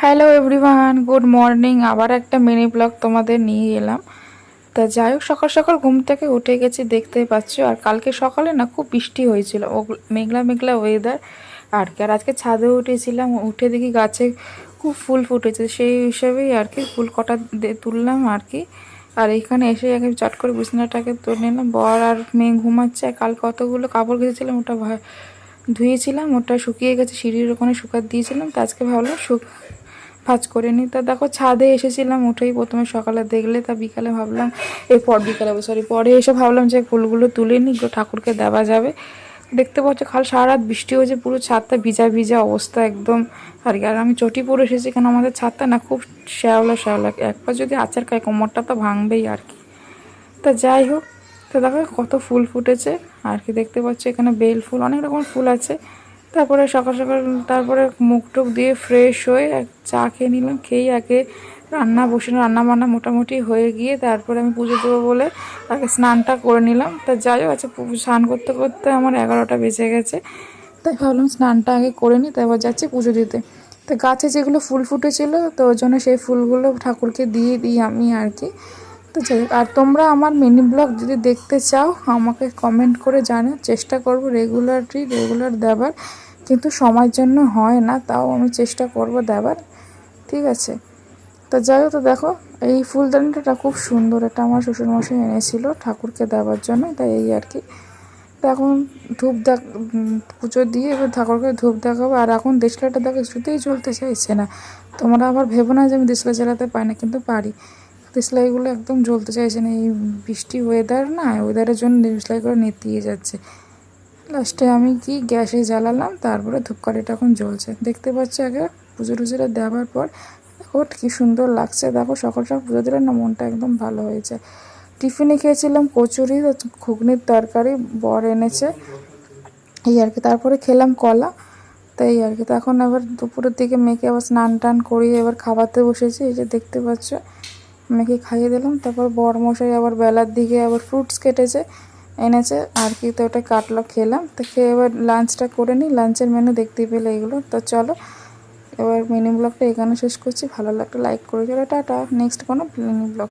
Hello everyone, good morning. আবার একটা mini blog তোমাদের নিয়ে এলাম। তা যাই হোক, সকাল সকাল ঘুম থেকে উঠে গেছি, দেখতেই পাচ্ছ। আর কালকে সকালে না খুব বৃষ্টি হয়েছিল, ও মেঘলা মেঘলা ওয়েদার আর কি। আর আজকে ছাদে উঠেছিলাম, উঠে দেখি গাছে খুব ফুল ফুটেছে, সেই হিসেবেই আর কি ফুল কটা তুললাম আর কি। আর এইখানে এসে আগে চট করে বিছানাটাকে তুলে নিলাম। বর আর মেয়ে ঘুমাচ্ছে। আর কাল কতগুলো কাপড় কেচেছিলাম, ওটা ধুয়েছিলাম, ওটা শুকিয়ে গেছে, সিঁড়ির ওখানে শুকাতে দিয়েছিলাম। তো আজকে ভাবলাম ভাঁজ করে নিই। তা দেখো ছাদে এসেছিলাম, উঠেই প্রথমে সকালে দেখলে, তা বিকালে ভাবলাম পরে এসে ভাবলাম যে ফুলগুলো তুলে নিই, ঠাকুরকে দেওয়া যাবে। দেখতে পাচ্ছ সারা রাত বৃষ্টি হয়েছে, পুরো ছাদটা ভিজা ভিজা অবস্থা একদম আর কি। আর আমি চটি পরে এসেছি, কারণ আমাদের ছাদটা না খুব শ্যাওলা শ্যাওলা, একবার যদি আচার খায় কোমরটা তো ভাঙবেই আর কি। তা যাই হোক, তো দেখো কত ফুল ফুটেছে আর কি। দেখতে পাচ্ছ এখানে বেল ফুল, অনেক রকম ফুল আছে। তারপরে সকাল সকাল তারপরে মুখ টুক দিয়ে ফ্রেশ হয়ে চা খেয়ে নিলাম। খেয়েই আগে রান্না বান্না মোটামুটি হয়ে গিয়ে তারপরে আমি পুজো দেবো বলে আগে স্নানটা করে নিলাম। তা যাই হোক, আচ্ছা স্নান করতে করতে আমার 11টা বেজে গেছে। তাই ভাবলাম স্নানটা আগে করে নিই, তারপর যাচ্ছি পুজো দিতে। তো গাছে যেগুলো ফুল ফুটেছিল, তো ওই জন্য সেই ফুলগুলো ঠাকুরকে দিয়ে দিই আমি আর কি। তো যাই হোক, আর তোমরা আমার মিনি ব্লগ যদি দেখতে চাও আমাকে কমেন্ট করে জানাও, চেষ্টা করব রেগুলার দেবার, কিন্তু সময়ের জন্য হয় না, তাও আমি চেষ্টা করব দেবার, ঠিক আছে। তো যাই হোক, তো দেখো এই ফুলদানিটা খুব সুন্দর, এটা আমার শ্বশুরমশাই এনেছিল ঠাকুরকে দেওয়ার জন্য, তাই এই আর কি। তো এখন পুজো দিয়ে এবার ঠাকুরকে ধূপ দেখাবো। আর এখন দেশলাইটা দেখো কিছুতেই জ্বলতে চাইছে না। তোমরা আবার ভেবো না যে আমি দেশলাই জ্বালাতে পারি না, কিন্তু পারি। দেশলাইগুলো একদম জ্বলতে চাইছে না, এই বৃষ্টি ওয়েদার না, ওয়েদারের জন্য দেশলাইগুলো নেতিয়ে যাচ্ছে। লাস্টে আমি কি গ্যাসে জ্বালালাম, তারপরে ধূপকাঠিটা এখন জ্বলছে। দেখতে পাচ্ছ আগে পুজো টুজোটা দেওয়ার পর দেখো কী সুন্দর লাগছে। দেখো সকাল সকাল পুজো দিলে না মনটা একদম ভালো হয়েছে। টিফিনে খেয়েছিলাম কচুরি, ঘুগনির তরকারি বর এনেছে, এই আর কি। তারপরে খেলাম কলা, তাই আর কি। তো এখন আবার দুপুরের দিকে মেয়েকে আবার স্নান টান করিয়ে এবার খাওয়াতে বসেছি। এই যে দেখতে পাচ্ছ, মেয়েকে খাইয়ে দিলাম। তারপর বরমশাই আবার বেলার দিকে আবার ফ্রুটস এনেছে আর কি, তো ওটা কাটলো, খেলাম। তো খেয়ে এবার লাঞ্চটা করে নিই। লাঞ্চের মেনু দেখতেই পেলে এগুলো। তো চলো এবার মিনি ব্লগটা এখানে শেষ করছি। ভালো লাগলে লাইক করে চলো, টাটা। নেক্সট কোনো মিনি ব্লগ